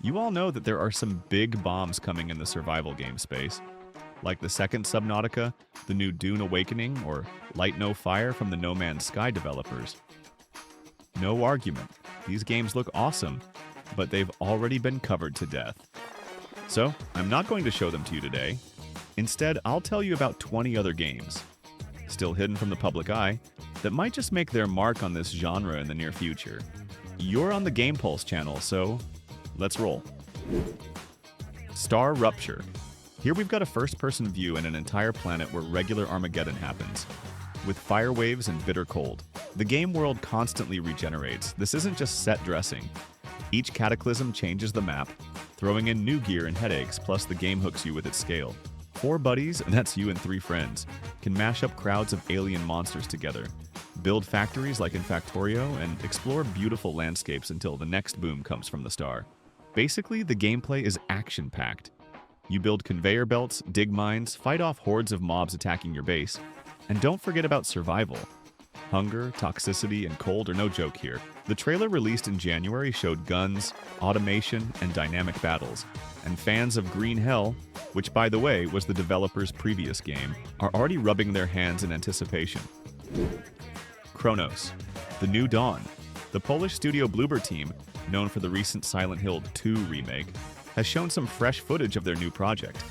You all know that there are some big bombs coming in the survival game space, like the second Subnautica, the new Dune Awakening, or Light No Fire from the No Man's Sky developers. No argument, these games look awesome, but they've already been covered to death. So, I'm not going to show them to you today. Instead, I'll tell you about 20 other games, still hidden from the public eye, that might just make their mark on this genre in the near future. You're on the Game Pulse channel, so let's roll. StarRupture. Here we've got a first-person view in an entire planet where regular Armageddon happens, with fire waves and bitter cold. The game world constantly regenerates. This isn't just set dressing. Each cataclysm changes the map, throwing in new gear and headaches, plus the game hooks you with its scale. 4 buddies, and that's you and 3 friends, can mash up crowds of alien monsters together, build factories like in Factorio, and explore beautiful landscapes until the next boom comes from the star. Basically, the gameplay is action-packed. You build conveyor belts, dig mines, fight off hordes of mobs attacking your base, and don't forget about survival. Hunger, toxicity, and cold are no joke here. The trailer released in January showed guns, automation, and dynamic battles, and fans of Green Hell, which by the way was the developer's previous game, are already rubbing their hands in anticipation. Cronos, The New Dawn. The Polish studio Bloober team, known for the recent Silent Hill 2 remake, has shown some fresh footage of their new project.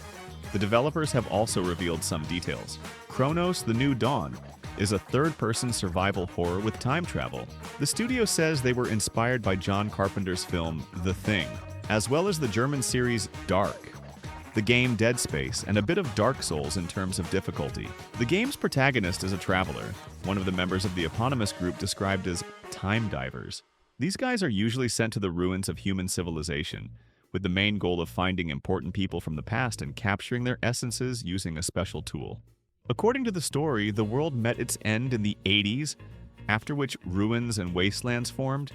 The developers have also revealed some details. Cronos: The New Dawn is a third-person survival horror with time travel. The studio says they were inspired by John Carpenter's film The Thing, as well as the German series Dark, the game Dead Space, and a bit of Dark Souls in terms of difficulty. The game's protagonist is a traveler, one of the members of the eponymous group described as time divers. These guys are usually sent to the ruins of human civilization, with the main goal of finding important people from the past and capturing their essences using a special tool. According to the story, the world met its end in the 80s, after which ruins and wastelands formed,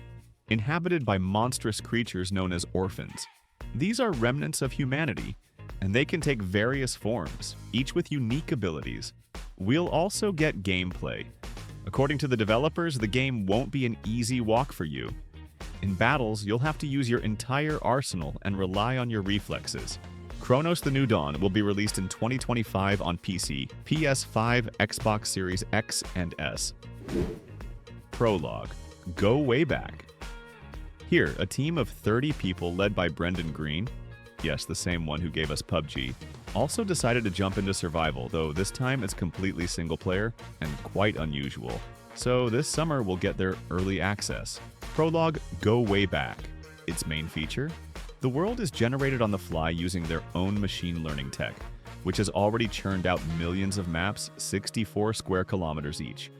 inhabited by monstrous creatures known as orphans. These are remnants of humanity, and they can take various forms, each with unique abilities. We'll also get gameplay. According to the developers, the game won't be an easy walk for you. In battles, you'll have to use your entire arsenal and rely on your reflexes. Cronos: The New Dawn will be released in 2025 on PC, PS5, Xbox Series X and S. Prologue. Go Wayback. Here, a team of 30 people led by Brendan Green, yes, the same one who gave us PUBG, also decided to jump into survival, though this time it's completely single-player and quite unusual. So this summer we'll get their early access. Prologue: Go Wayback. Its main feature? The world is generated on the fly using their own machine learning tech, which has already churned out millions of maps, 64 square kilometers each.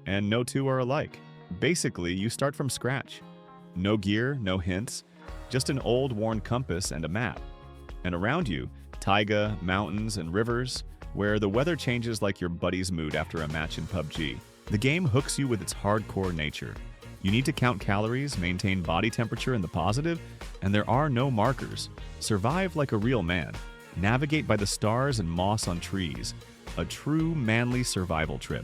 And no two are alike. Basically, you start from scratch. No gear, no hints, just an old worn compass and a map. And around you, taiga, mountains, and rivers, where the weather changes like your buddy's mood after a match in PUBG. The game hooks you with its hardcore nature. You need to count calories, maintain body temperature in the positive, and there are no markers. Survive like a real man. Navigate by the stars and moss on trees. A true manly survival trip.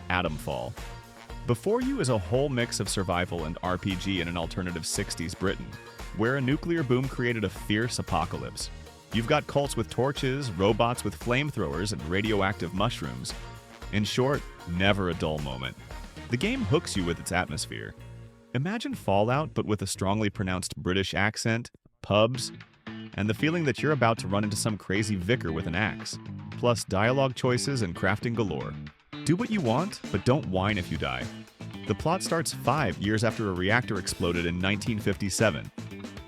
Atomfall. Before you is a whole mix of survival and RPG in an alternative 60s Britain, where a nuclear boom created a fierce apocalypse. You've got cults with torches, robots with flamethrowers, and radioactive mushrooms. In short, never a dull moment. The game hooks you with its atmosphere. Imagine Fallout, but with a strongly pronounced British accent, pubs, and the feeling that you're about to run into some crazy vicar with an axe, plus dialogue choices and crafting galore. Do what you want, but don't whine if you die. The plot starts 5 years after a reactor exploded in 1957,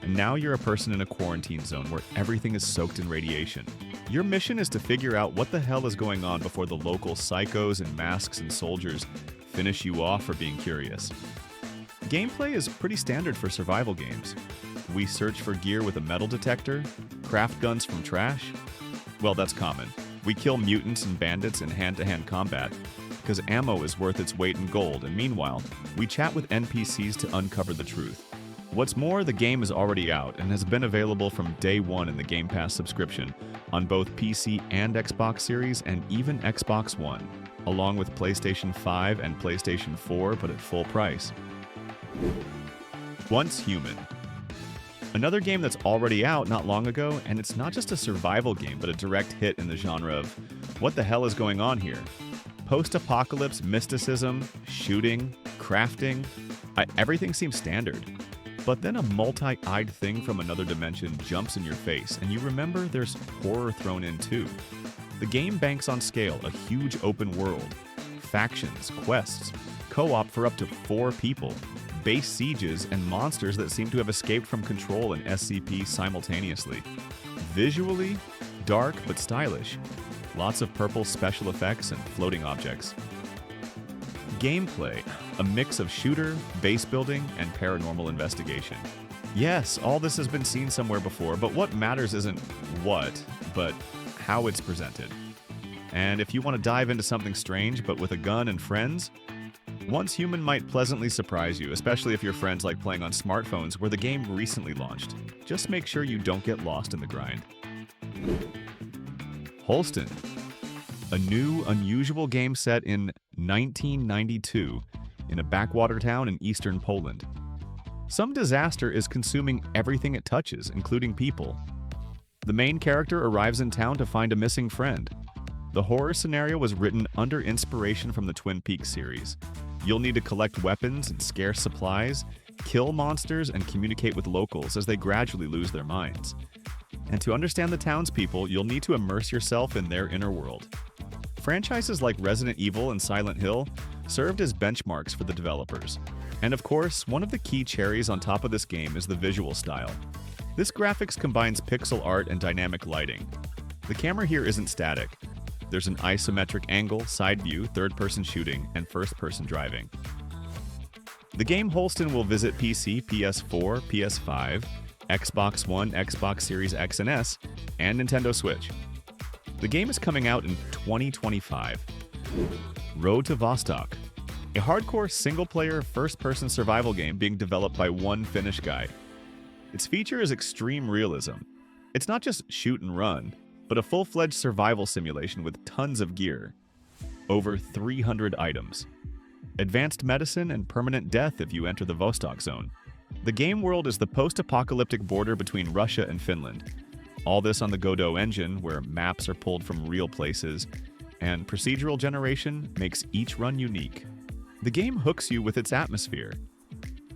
and now you're a person in a quarantine zone where everything is soaked in radiation. Your mission is to figure out what the hell is going on before the local psychos in masks and soldiers finish you off for being curious. Gameplay is pretty standard for survival games. We search for gear with a metal detector, craft guns from trash. Well, that's common. We kill mutants and bandits in hand-to-hand combat, because ammo is worth its weight in gold, and meanwhile, we chat with NPCs to uncover the truth. What's more, the game is already out and has been available from day one in the Game Pass subscription on both PC and Xbox Series and even Xbox One, along with PlayStation 5 and PlayStation 4, but at full price. Once Human. Another game that's already out not long ago, and it's not just a survival game, but a direct hit in the genre of what the hell is going on here? Post-apocalypse, mysticism, shooting, crafting, everything seems standard. But then a multi-eyed thing from another dimension jumps in your face, and you remember there's horror thrown in too. The game banks on scale, a huge open world, factions, quests, co-op for up to 4 people, base sieges, and monsters that seem to have escaped from control and SCP simultaneously. Visually, dark but stylish. Lots of purple special effects and floating objects. Gameplay, a mix of shooter, base building, and paranormal investigation. Yes, all this has been seen somewhere before, but what matters isn't what, but how it's presented. And if you want to dive into something strange but with a gun and friends, Once Human might pleasantly surprise you, especially if your friends like playing on smartphones where the game recently launched. Just make sure you don't get lost in the grind. Holstin, a new, unusual game set in 1992 in a backwater town in eastern Poland. Some disaster is consuming everything it touches, including people. The main character arrives in town to find a missing friend. The horror scenario was written under inspiration from the Twin Peaks series. You'll need to collect weapons and scarce supplies, kill monsters, and communicate with locals as they gradually lose their minds. And to understand the townspeople, you'll need to immerse yourself in their inner world. Franchises like Resident Evil and Silent Hill served as benchmarks for the developers. And of course, one of the key cherries on top of this game is the visual style. This graphics combines pixel art and dynamic lighting. The camera here isn't static. There's an isometric angle, side view, third-person shooting, and first-person driving. The game Holstin will visit PC, PS4, PS5, Xbox One, Xbox Series X and S, and Nintendo Switch. The game is coming out in 2025. Road to Vostok, a hardcore single-player, first-person survival game being developed by one Finnish guy. Its feature is extreme realism. It's not just shoot and run, but a full-fledged survival simulation with tons of gear. Over 300 items. Advanced medicine and permanent death if you enter the Vostok zone. The game world is the post-apocalyptic border between Russia and Finland. All this on the Godot engine, where maps are pulled from real places, and procedural generation makes each run unique. The game hooks you with its atmosphere.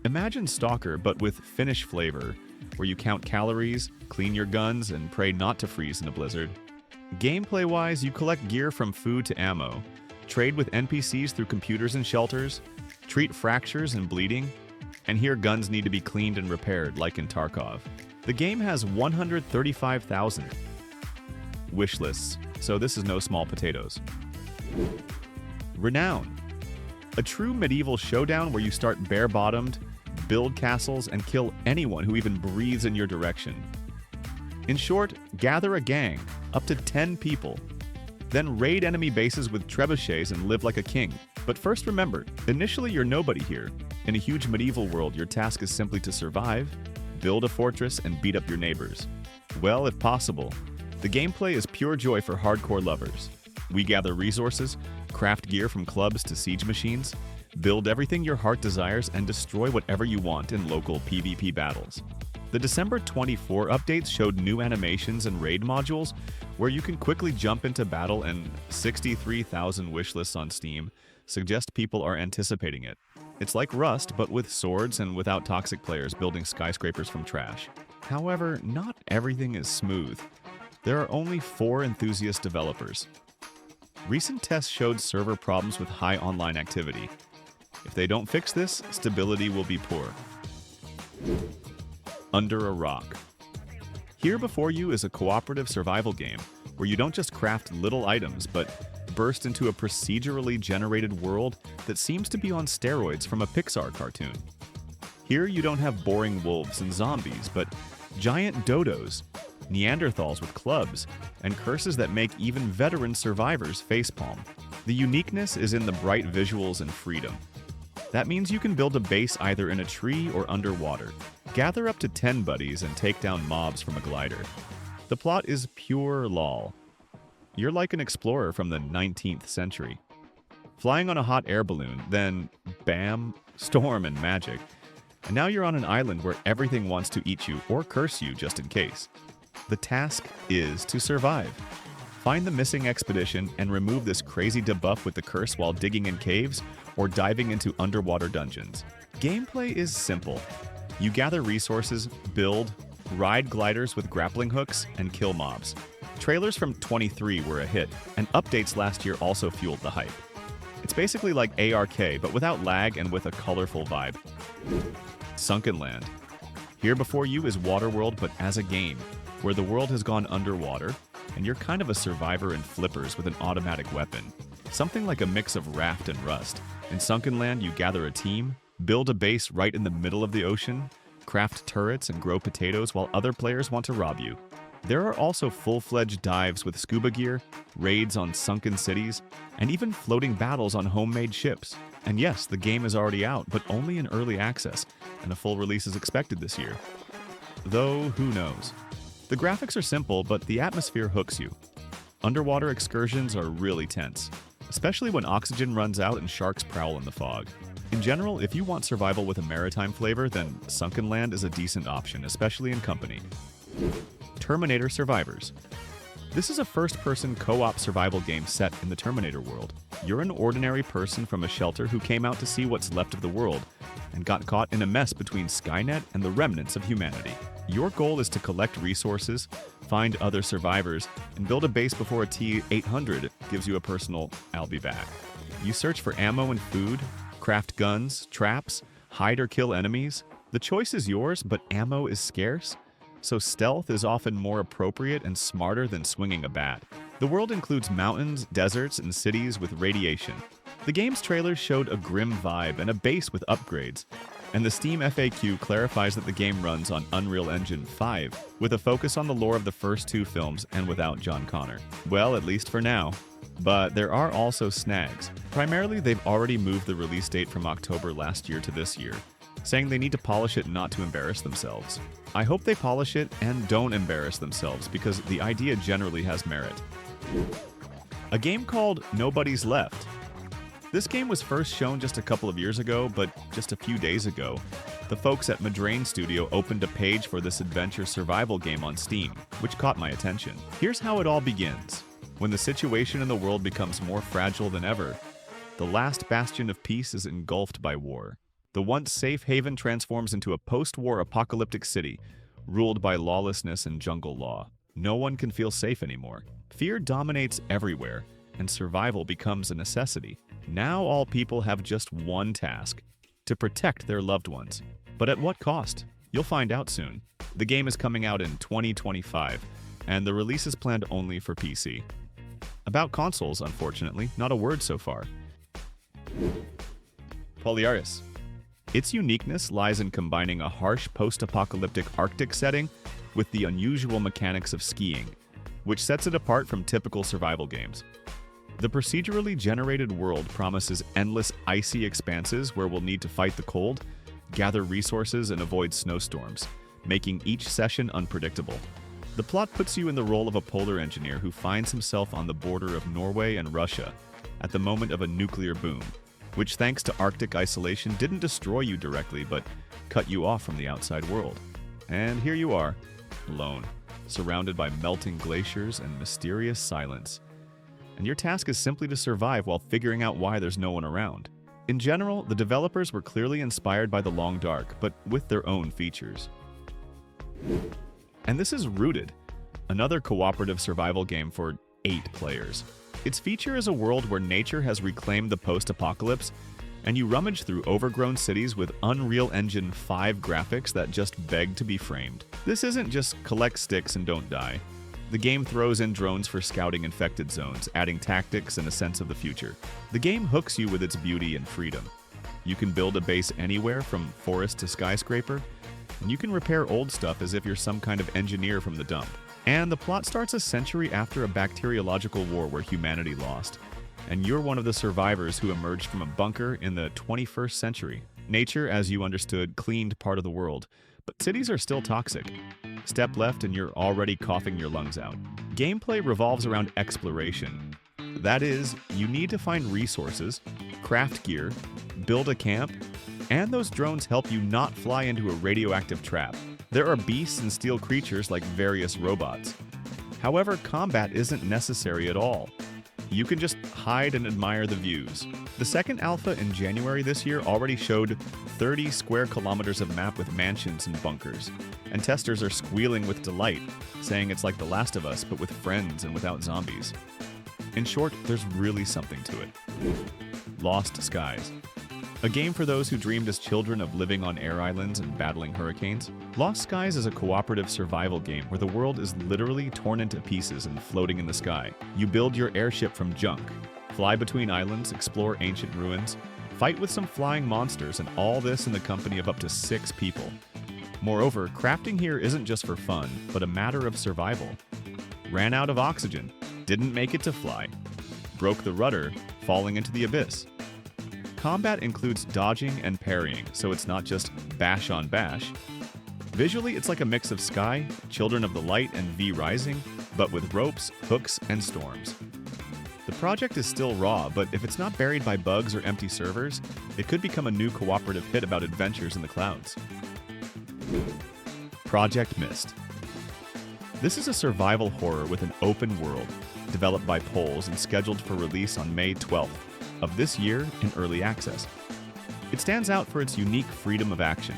Imagine Stalker, but with Finnish flavor, where you count calories, clean your guns, and pray not to freeze in a blizzard. Gameplay-wise, you collect gear from food to ammo, trade with NPCs through computers and shelters, treat fractures and bleeding, and here guns need to be cleaned and repaired, like in Tarkov. The game has 135,000 wish lists, so this is no small potatoes. Renown, a true medieval showdown where you start bare-bottomed, build castles, and kill anyone who even breathes in your direction. In short, gather a gang, up to 10 people. Then raid enemy bases with trebuchets and live like a king. But first remember, initially you're nobody here. In a huge medieval world, your task is simply to survive, build a fortress, and beat up your neighbors. Well, if possible, the gameplay is pure joy for hardcore lovers. We gather resources, craft gear from clubs to siege machines, build everything your heart desires, and destroy whatever you want in local PvP battles. The December 24 updates showed new animations and raid modules where you can quickly jump into battle, and 63,000 wishlists on Steam suggest people are anticipating it. It's like Rust, but with swords and without toxic players building skyscrapers from trash. However, not everything is smooth. There are only 4 enthusiast developers. Recent tests showed server problems with high online activity. If they don't fix this, stability will be poor. Under a Rock. Here before you is a cooperative survival game where you don't just craft little items, but burst into a procedurally generated world that seems to be on steroids from a Pixar cartoon. Here you don't have boring wolves and zombies, but giant dodos, Neanderthals with clubs, and curses that make even veteran survivors facepalm. The uniqueness is in the bright visuals and freedom. That means you can build a base either in a tree or underwater, gather up to 10 buddies, and take down mobs from a glider. The plot is pure lol. You're like an explorer from the 19th century. Flying on a hot air balloon, then bam, storm and magic. And now you're on an island where everything wants to eat you or curse you just in case. The task is to survive. Find the missing expedition and remove this crazy debuff with the curse while digging in caves or diving into underwater dungeons. Gameplay is simple. You gather resources, build, ride gliders with grappling hooks, and kill mobs. Trailers from 23 were a hit, and updates last year also fueled the hype. It's basically like ARK, but without lag and with a colorful vibe. Sunkenland. Here before you is Waterworld, but as a game, where the world has gone underwater, and you're kind of a survivor in flippers with an automatic weapon. Something like a mix of Raft and Rust. In Sunkenland, you gather a team, build a base right in the middle of the ocean, craft turrets and grow potatoes while other players want to rob you. There are also full-fledged dives with scuba gear, raids on sunken cities, and even floating battles on homemade ships. And yes, the game is already out, but only in early access, and a full release is expected this year. Though, who knows? The graphics are simple, but the atmosphere hooks you. Underwater excursions are really tense, especially when oxygen runs out and sharks prowl in the fog. In general, if you want survival with a maritime flavor, then Sunkenland is a decent option, especially in company. Terminator Survivors. This is a first-person co-op survival game set in the Terminator world. You're an ordinary person from a shelter who came out to see what's left of the world and got caught in a mess between Skynet and the remnants of humanity. Your goal is to collect resources, find other survivors, and build a base before a T-800 gives you a personal "I'll be back." You search for ammo and food, craft guns, traps, hide or kill enemies. The choice is yours, but ammo is scarce, so stealth is often more appropriate and smarter than swinging a bat. The world includes mountains, deserts, and cities with radiation. The game's trailer showed a grim vibe and a base with upgrades, and the Steam FAQ clarifies that the game runs on Unreal Engine 5, with a focus on the lore of the first two films and without John Connor. Well, at least for now. But there are also snags. Primarily, they've already moved the release date from October last year to this year, saying they need to polish it not to embarrass themselves. I hope they polish it and don't embarrass themselves, because the idea generally has merit. A game called Nobody's Left. This game was first shown just a couple of years ago, but just a few days ago, the folks at Madrain Studio opened a page for this adventure survival game on Steam, which caught my attention. Here's how it all begins. When the situation in the world becomes more fragile than ever, the last bastion of peace is engulfed by war. The once safe haven transforms into a post-war apocalyptic city, ruled by lawlessness and jungle law. No one can feel safe anymore. Fear dominates everywhere, and survival becomes a necessity. Now all people have just one task: to protect their loved ones. But at what cost? You'll find out soon. The game is coming out in 2025, and the release is planned only for PC. About consoles, unfortunately, not a word so far. POLYARIS. Its uniqueness lies in combining a harsh post-apocalyptic Arctic setting with the unusual mechanics of skiing, which sets it apart from typical survival games. The procedurally generated world promises endless icy expanses where we'll need to fight the cold, gather resources, and avoid snowstorms, making each session unpredictable. The plot puts you in the role of a polar engineer who finds himself on the border of Norway and Russia at the moment of a nuclear boom, which thanks to Arctic isolation didn't destroy you directly but cut you off from the outside world. And here you are, alone, surrounded by melting glaciers and mysterious silence. And your task is simply to survive while figuring out why there's no one around. In general, the developers were clearly inspired by The Long Dark, but with their own features. And this is Rooted, another cooperative survival game for 8 players. Its feature is a world where nature has reclaimed the post-apocalypse, and you rummage through overgrown cities with Unreal Engine 5 graphics that just beg to be framed. This isn't just collect sticks and don't die. The game throws in drones for scouting infected zones, adding tactics and a sense of the future. The game hooks you with its beauty and freedom. You can build a base anywhere from forest to skyscraper, and you can repair old stuff as if you're some kind of engineer from the dump. And the plot starts a century after a bacteriological war where humanity lost, and you're one of the survivors who emerged from a bunker in the 21st century. Nature, as you understood, cleaned part of the world, but cities are still toxic. Step left and you're already coughing your lungs out. Gameplay revolves around exploration. That is, you need to find resources, craft gear, build a camp, And those drones help you not fly into a radioactive trap. There are beasts and steel creatures like various robots. However, combat isn't necessary at all. You can just hide and admire the views. The second alpha in January this year already showed 30 square kilometers of map with mansions and bunkers, and testers are squealing with delight, saying it's like The Last of Us but with friends and without zombies. In short, there's really something to it. Lost Skies. A game for those who dreamed as children of living on air islands and battling hurricanes. Lost Skies is a cooperative survival game where the world is literally torn into pieces and floating in the sky. You build your airship from junk, fly between islands, explore ancient ruins, fight with some flying monsters, and all this in the company of up to 6 people. Moreover, crafting here isn't just for fun, but a matter of survival. Ran out of oxygen, didn't make it to fly, broke the rudder, falling into the abyss. Combat includes dodging and parrying, so it's not just bash on bash. Visually, it's like a mix of Sky, Children of the Light, and V Rising, but with ropes, hooks, and storms. The project is still raw, but if it's not buried by bugs or empty servers, it could become a new cooperative hit about adventures in the clouds. Project Mist. This is a survival horror with an open world, developed by Pols and scheduled for release on May 12th. Of this year in early access. It stands out for its unique freedom of action.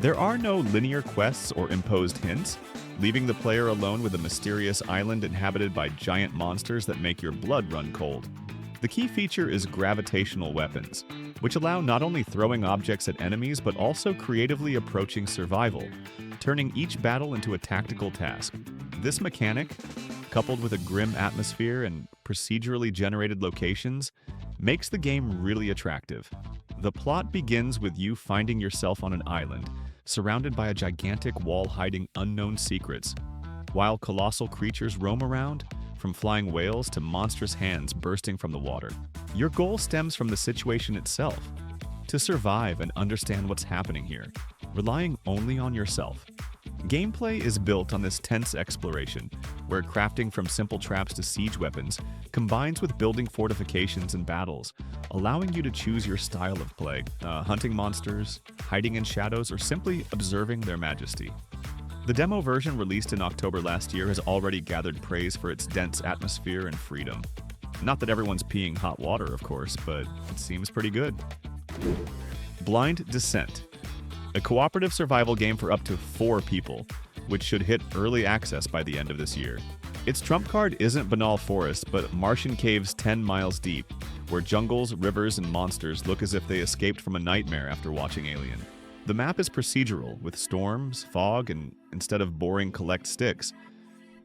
There are no linear quests or imposed hints, leaving the player alone with a mysterious island inhabited by giant monsters that make your blood run cold. The key feature is gravitational weapons, which allow not only throwing objects at enemies but also creatively approaching survival, turning each battle into a tactical task. This mechanic, coupled with a grim atmosphere and procedurally generated locations, makes the game really attractive. The plot begins with you finding yourself on an island, surrounded by a gigantic wall hiding unknown secrets, while colossal creatures roam around, from flying whales to monstrous hands bursting from the water. Your goal stems from the situation itself, to survive and understand what's happening here, relying only on yourself. Gameplay is built on this tense exploration, where crafting from simple traps to siege weapons combines with building fortifications and battles, allowing you to choose your style of play, hunting monsters, hiding in shadows, or simply observing their majesty. The demo version released in October last year has already gathered praise for its dense atmosphere and freedom. Not that everyone's peeing hot water, of course, but it seems pretty good. Blind Descent. A cooperative survival game for up to 4 people, which should hit early access by the end of this year. Its trump card isn't banal forest, but Martian caves 10 miles deep, where jungles, rivers, and monsters look as if they escaped from a nightmare after watching Alien. The map is procedural, with storms, fog, and instead of boring collect sticks,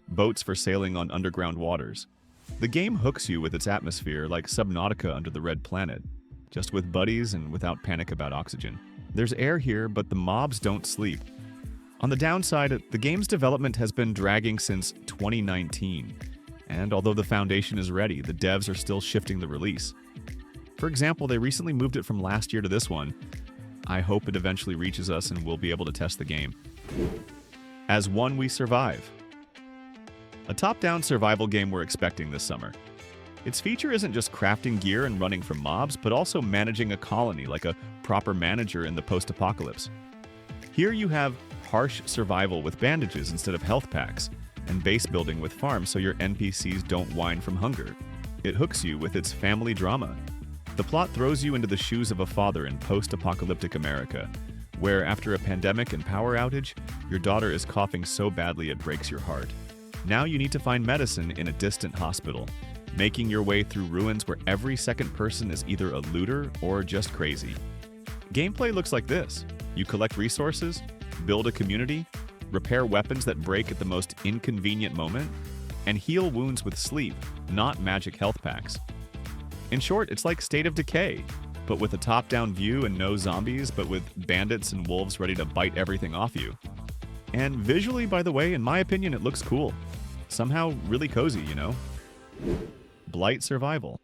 boats for sailing on underground waters. The game hooks you with its atmosphere like Subnautica under the Red Planet, just with buddies and without panic about oxygen. There's air here, but the mobs don't sleep. On the downside, the game's development has been dragging since 2019, and although the foundation is ready, the devs are still shifting the release. For example, they recently moved it from last year to this one. I hope it eventually reaches us and we'll be able to test the game. As One We Survive. A top-down survival game we're expecting this summer. Its feature isn't just crafting gear and running from mobs, but also managing a colony like a proper manager in the post-apocalypse. Here you have harsh survival with bandages instead of health packs, and base building with farms so your NPCs don't whine from hunger. It hooks you with its family drama. The plot throws you into the shoes of a father in post-apocalyptic America, where after a pandemic and power outage, your daughter is coughing so badly it breaks your heart. Now you need to find medicine in a distant hospital, making your way through ruins where every second person is either a looter or just crazy. Gameplay looks like this. You collect resources, build a community, repair weapons that break at the most inconvenient moment, and heal wounds with sleep, not magic health packs. In short, it's like State of Decay, but with a top-down view and no zombies, but with bandits and wolves ready to bite everything off you. And visually, by the way, in my opinion, it looks cool. Somehow really cozy, you know? Blight Survival.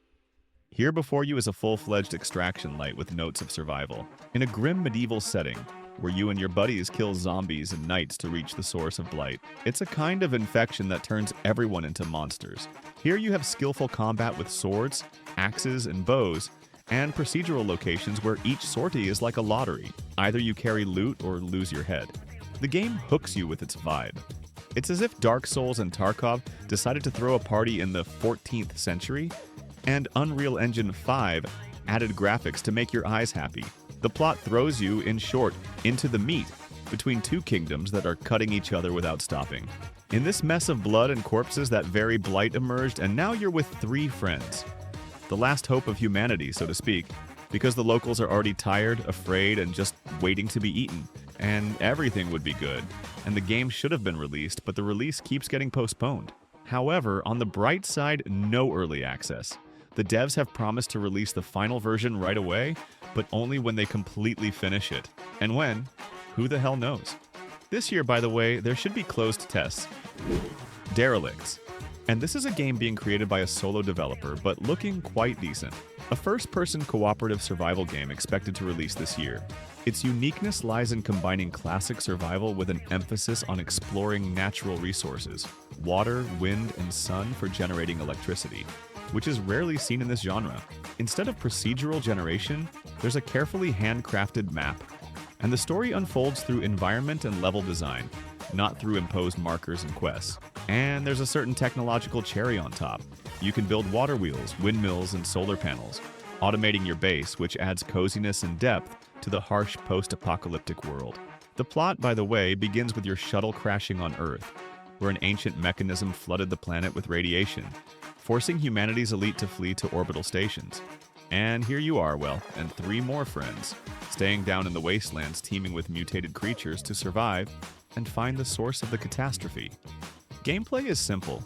Here before you is a full-fledged extraction light with notes of survival. In a grim medieval setting, where you and your buddies kill zombies and knights to reach the source of blight. It's a kind of infection that turns everyone into monsters. Here you have skillful combat with swords, axes, and bows, and procedural locations where each sortie is like a lottery. Either you carry loot or lose your head. The game hooks you with its vibe. It's as if Dark Souls and Tarkov decided to throw a party in the 14th century, and Unreal Engine 5 added graphics to make your eyes happy. The plot throws you, in short, into the meat between two kingdoms that are cutting each other without stopping. In this mess of blood and corpses, that very Blight emerged, and now you're with 3 friends. The last hope of humanity, so to speak, because the locals are already tired, afraid, and just waiting to be eaten. And everything would be good, and the game should have been released, but the release keeps getting postponed. However, on the bright side, no early access. The devs have promised to release the final version right away, but only when they completely finish it. And when? Who the hell knows? This year, by the way, there should be closed tests. Derelicts. And this is a game being created by a solo developer, but looking quite decent. A first-person cooperative survival game expected to release this year. Its uniqueness lies in combining classic survival with an emphasis on exploring natural resources, water, wind, and sun for generating electricity, which is rarely seen in this genre. Instead of procedural generation, there's a carefully handcrafted map, and the story unfolds through environment and level design, not through imposed markers and quests. And there's a certain technological cherry on top. You can build water wheels, windmills, and solar panels, automating your base, which adds coziness and depth to the harsh post-apocalyptic world. The plot, by the way, begins with your shuttle crashing on Earth, where an ancient mechanism flooded the planet with radiation, forcing humanity's elite to flee to orbital stations. And here you are, well, and 3 more friends, staying down in the wastelands teeming with mutated creatures to survive and find the source of the catastrophe. Gameplay is simple.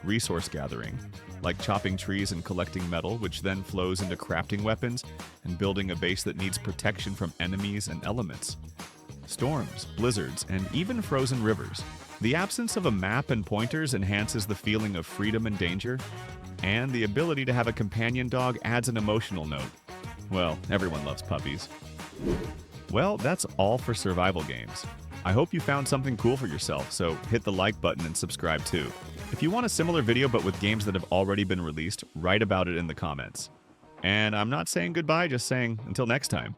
Resource gathering, like chopping trees and collecting metal, which then flows into crafting weapons and building a base that needs protection from enemies and elements. Storms, blizzards, and even frozen rivers. The absence of a map and pointers enhances the feeling of freedom and danger, and the ability to have a companion dog adds an emotional note. Well, everyone loves puppies. Well, that's all for survival games. I hope you found something cool for yourself, so hit the like button and subscribe too. If you want a similar video but with games that have already been released, write about it in the comments. And I'm not saying goodbye, just saying until next time.